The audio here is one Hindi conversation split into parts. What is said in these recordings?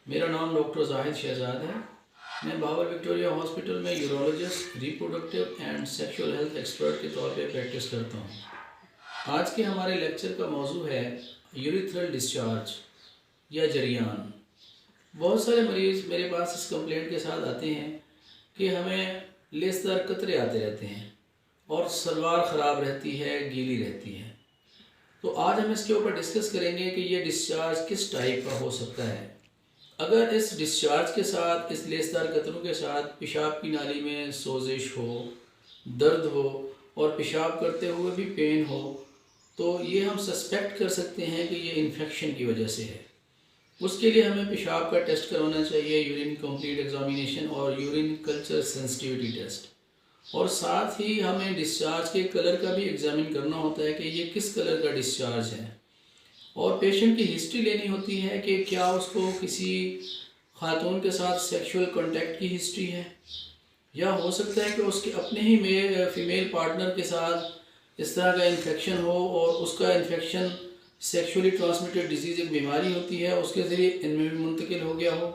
मेरा नाम डॉक्टर जाहिद शहजाद है। मैं बाबर विक्टोरिया हॉस्पिटल में urologist, reproductive and sexual health expert के तौर पे प्रैक्टिस करता हूँ। आज के हमारे लेक्चर का मौजू है यूरिथ्रल डिस्चार्ज या जरियान। बहुत सारे मरीज़ मेरे पास इस कंप्लेंट के साथ आते हैं कि हमें लेसदार कतरे आते रहते हैं और सलवार ख़राब रहती है, गीली रहती है। तो आज हम इसके ऊपर डिस्कस करेंगे कि ये डिस्चार्ज किस टाइप का हो सकता है। अगर इस डिस्चार्ज के साथ, इस लेसदार कतरों के साथ पेशाब की नाली में सोजिश हो, दर्द हो और पेशाब करते हुए भी पेन हो, तो ये हम सस्पेक्ट कर सकते हैं कि ये इन्फेक्शन की वजह से है। उसके लिए हमें पेशाब का टेस्ट करवाना चाहिए, यूरिन कंप्लीट एग्जामिनेशन और यूरिन कल्चर सेंसिटिविटी टेस्ट। और साथ ही हमें डिस्चार्ज के कलर का भी एग्जामिन करना होता है कि ये किस कलर का डिस्चार्ज है। और पेशेंट की हिस्ट्री लेनी होती है कि क्या उसको किसी खातून के साथ सेक्सुअल कांटेक्ट की हिस्ट्री है, या हो सकता है कि उसके अपने ही फीमेल पार्टनर के साथ इस तरह का इन्फेक्शन हो और उसका इन्फेक्शन सेक्सुअली ट्रांसमिटेड डिजीज़ एक बीमारी होती है, उसके ज़रिए इनमें भी मुंतकिल हो गया हो।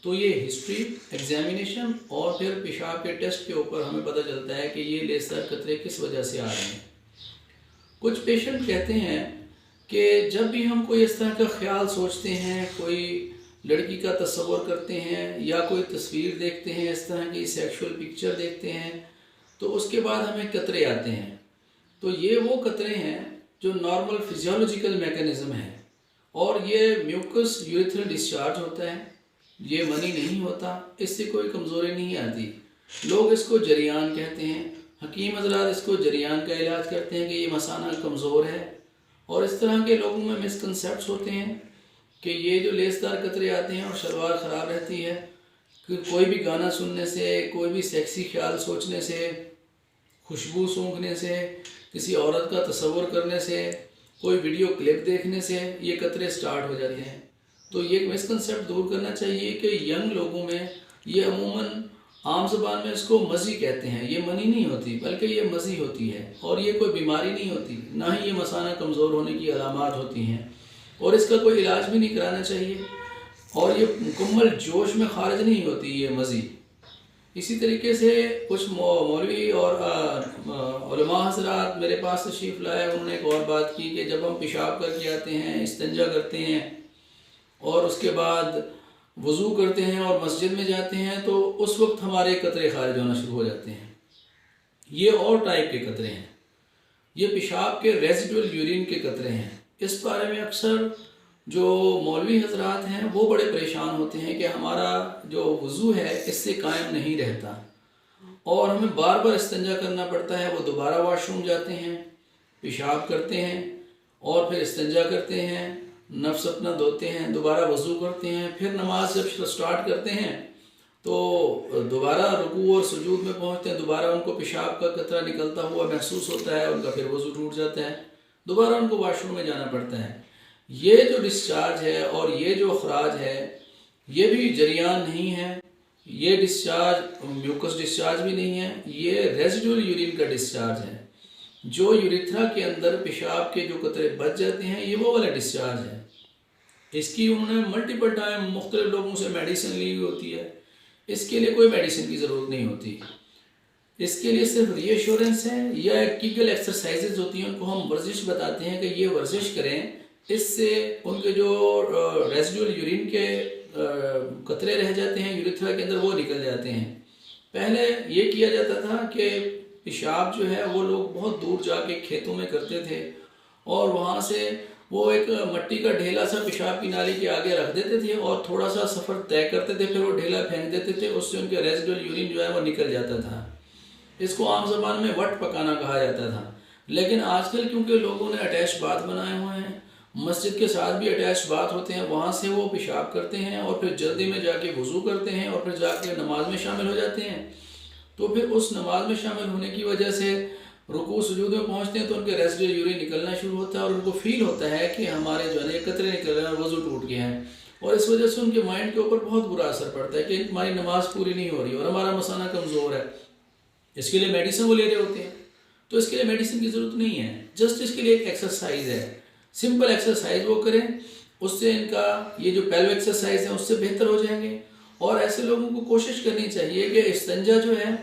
तो ये हिस्ट्री, एग्जामिनेशन और फिर पेशाब के टेस्ट के ऊपर हमें पता चलता है कि ये लेसदार कतरे किस वजह से आ रहे हैं। कुछ पेशेंट कहते हैं कि जब भी हम कोई इस तरह का ख्याल सोचते हैं, कोई लड़की का तस्वर करते हैं या कोई तस्वीर देखते हैं, इस तरह की सेक्सुअल पिक्चर देखते हैं, तो उसके बाद हमें कतरे आते हैं। तो ये वो कतरे हैं जो नॉर्मल फिजियोलॉजिकल मैकेनिज्म है और ये म्यूकस यूरिथ्रल डिस्चार्ज होता है। ये मनी नहीं होता, इससे कोई कमज़ोरी नहीं आती। लोग इसको जरियान कहते हैं। हकीम हज़रात इसको जरियान का इलाज करते हैं कि ये मसाना कमज़ोर है। और इस तरह के लोगों में मिसकंसेप्ट्स होते हैं कि ये जो लेसदार कतरे आते हैं और शलवार ख़राब रहती है, कि कोई भी गाना सुनने से, कोई भी सेक्सी ख्याल सोचने से, खुशबू सूंघने से, किसी औरत का तस्वर करने से, कोई वीडियो क्लिप देखने से ये कतरे स्टार्ट हो जाते हैं। तो ये मिसकंसेप्ट दूर करना चाहिए कि यंग लोगों में ये अमूमन आम ज़बान में इसको मज़ी कहते हैं। ये मनी नहीं होती बल्कि ये मज़ी होती है और ये कोई बीमारी नहीं होती, ना ही ये मसाना कमज़ोर होने की अलामात होती हैं और इसका कोई इलाज भी नहीं कराना चाहिए। और ये मुकम्मल जोश में खारिज नहीं होती ये मज़ी। इसी तरीके से कुछ मौलवी और उलमा हज़रात मेरे पास तशरीफ़ लाए, उन्होंने एक और बात की कि जब हम पेशाब करके आते हैं, इस्तिंजा करते हैं और उसके बाद वज़ू करते हैं और मस्जिद में जाते हैं, तो उस वक्त हमारे कतरे खारिज होना शुरू हो जाते हैं। ये और टाइप के कतरे हैं, ये पेशाब के रेजिडुअल यूरिन के कतरे हैं। इस बारे में अक्सर जो मौलवी हजरात हैं वो बड़े परेशान होते हैं कि हमारा जो वज़ू है इससे कायम नहीं रहता और हमें बार बार इस्तिंजा करना पड़ता है। वो दोबारा वॉशरूम जाते हैं, पेशाब करते हैं और फिर इस्तिंजा करते हैं, नफ्स अपना धोते हैं, दोबारा वज़ू करते हैं, फिर नमाज जब स्टार्ट करते हैं तो दोबारा रुकू और सुजूद में पहुंचते हैं, दोबारा उनको पेशाब का कतरा निकलता हुआ महसूस होता है, उनका फिर वज़ू टूट जाता है, दोबारा उनको वॉशरूम में जाना पड़ता है। ये जो डिस्चार्ज है और ये जो अखराज है ये भी जरियान नहीं है, ये डिस्चार्ज म्यूकस डिस्चार्ज भी नहीं है, ये रेजिडुअल यूरिन का डिस्चार्ज है। जो यूरिथ्रा के अंदर पेशाब के जो कतरे बच जाते हैं ये वो वाला डिस्चार्ज है। इसकी उन्होंने मल्टीपल टाइम मुख्तलिफ लोगों से मेडिसिन ली हुई होती है। इसके लिए कोई मेडिसिन की ज़रूरत नहीं होती, इसके लिए सिर्फ रीएश्योरेंस है या कीगल एक्सरसाइजेज होती हैं, उनको हम वर्जिश बताते हैं कि ये वर्जिश करें, इससे उनके जो रेजिडुअल यूरिन के कतरे रह जाते हैं यूरिथ्रा के अंदर वो निकल जाते हैं। पहले ये किया जाता था कि पेशाब जो है वो लोग बहुत दूर जाके खेतों में करते थे और वहाँ से वो एक मट्टी का ढेला सा पेशाब की नाली के आगे रख देते थे और थोड़ा सा सफ़र तय करते थे, फिर वो ढेला फेंक देते थे, उससे उनके रेजिडुअल यूरिन जो है वो निकल जाता था। इसको आम ज़बान में वट पकाना कहा जाता था। लेकिन आजकल क्योंकि लोगों ने अटैच बाथ बनाए हुए हैं, मस्जिद के साथ भी अटैच बाथ होते हैं, वहाँ से वो पेशाब करते हैं और फिर जल्दी में जाके वज़ू करते हैं और फिर जाके नमाज में शामिल हो जाते हैं। तो फिर उस नमाज में शामिल होने की वजह से रुकू सुजूद में पहुँचते हैं तो उनके रेजिडुअल यूरिन निकलना शुरू होता है और उनको फील होता है कि हमारे जो है कतरे निकल रहे हैं और वज़ू टूट गए हैं, और इस वजह से उनके माइंड के ऊपर बहुत बुरा असर पड़ता है कि हमारी नमाज पूरी नहीं हो रही और हमारा मसाना कमज़ोर है। इसके लिए मेडिसिन वो ले रहे होते हैं, तो इसके लिए मेडिसिन की ज़रूरत नहीं है, जस्ट इसके लिए एक एक्सरसाइज है, सिंपल एक्सरसाइज वो करें उससे इनका ये जो पेल्विक एक्सरसाइज है उससे बेहतर हो जाएंगे। और ऐसे लोगों को कोशिश करनी चाहिए कि इस्तिंजा जो है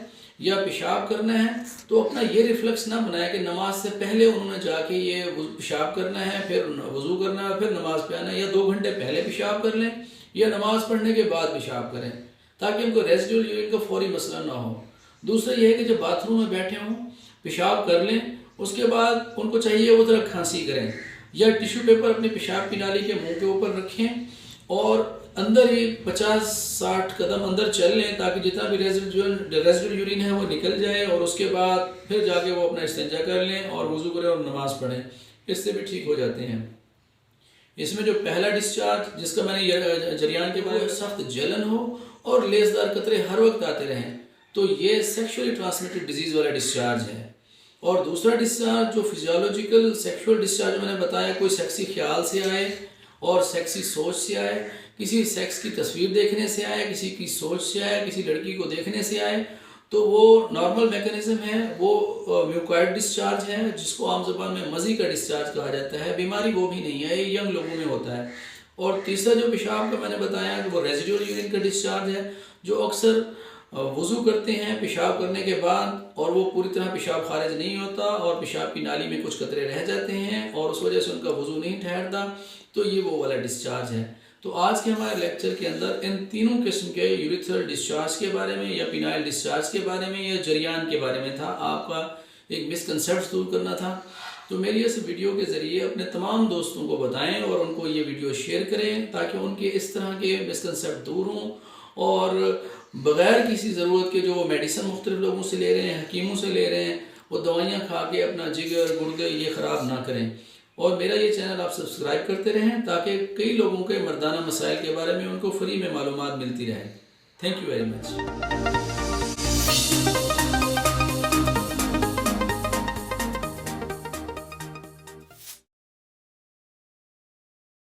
या पेशाब करना है तो अपना ये रिफ्लेक्स ना बनाए कि नमाज से पहले उन्होंने जाके ये पेशाब करना है, फिर वजू करना है, फिर नमाज पे आना है, या 2 घंटे पहले पेशाब कर लें या नमाज पढ़ने के बाद पेशाब करें, ताकि उनको रेजिडुअल यूरिन का फौरी मसला ना हो। दूसरा ये है कि जब बाथरूम में बैठे हों पेशाब कर लें, उसके बाद उनको चाहिए वो तरह खांसी करें या टिश्यू पेपर अपने पेशाब की नाली के मुंह के ऊपर रखें और अंदर ही 50-60 कदम अंदर चल लें, ताकि जितना भी रेजिडुअल यूरिन है वो निकल जाए, और उसके बाद फिर जाके वो अपना इस्तिंजा कर लें और वज़ू करें और नमाज पढ़ें। इससे भी ठीक हो जाते हैं। इसमें जो पहला डिस्चार्ज जिसका मैंने जरियान के बारे में सख्त जलन हो और लेसदार कतरे हर वक्त आते रहें, तो ये सेक्सुअली ट्रांसमिटेड डिजीज़ वाला डिस्चार्ज है। और दूसरा डिस्चार्ज जो फिजियोलॉजिकल सेक्सुअल डिस्चार्ज मैंने बताया, कोई सेक्सी ख्याल से आए और सेक्सी सोच से आए, किसी सेक्स की तस्वीर देखने से आए, किसी की सोच से आए, किसी लड़की को देखने से आए, तो वो नॉर्मल मैकेनिज्म है, वो म्यूकॉइड डिस्चार्ज है, जिसको आम ज़बान में मज़ी का डिस्चार्ज कहा जाता है। बीमारी वो भी नहीं है, ये यंग लोगों में होता है। और तीसरा जो पेशाब का मैंने बताया कि वो रेजिडुअल यूरिन का डिस्चार्ज है, जो अक्सर वज़ू करते हैं पेशाब करने के बाद और वो पूरी तरह पेशाब खारिज नहीं होता और पेशाब की नाली में कुछ कतरे रह जाते हैं और उस वजह से उनका वज़ू नहीं ठहरता, तो ये वो वाला डिस्चार्ज है। तो आज के हमारे लेक्चर के अंदर इन तीनों किस्म के यूरिथ्रल डिस्चार्ज के बारे में या पिनाइल डिस्चार्ज के बारे में या जरियान के बारे में था, आपका एक मिसकंसेप्ट दूर करना था। तो मेरी इस वीडियो के ज़रिए अपने तमाम दोस्तों को बताएं और उनको ये वीडियो शेयर करें, ताकि उनके इस तरह के मिसकंसेप्ट दूर हों और बग़ैर किसी ज़रूरत के जो मेडिसिन मुख्तलिफ लोगों से ले रहे हैं, हकीमों से ले रहे हैं, वो दवाइयाँ खा के अपना जिगर गुर्दे ये ख़राब ना करें। और मेरा ये चैनल आप सब्सक्राइब करते रहें, ताकि कई लोगों के मर्दाना मसाइल के बारे में उनको फ्री में मालूमात मिलती रहे। Thank you very much.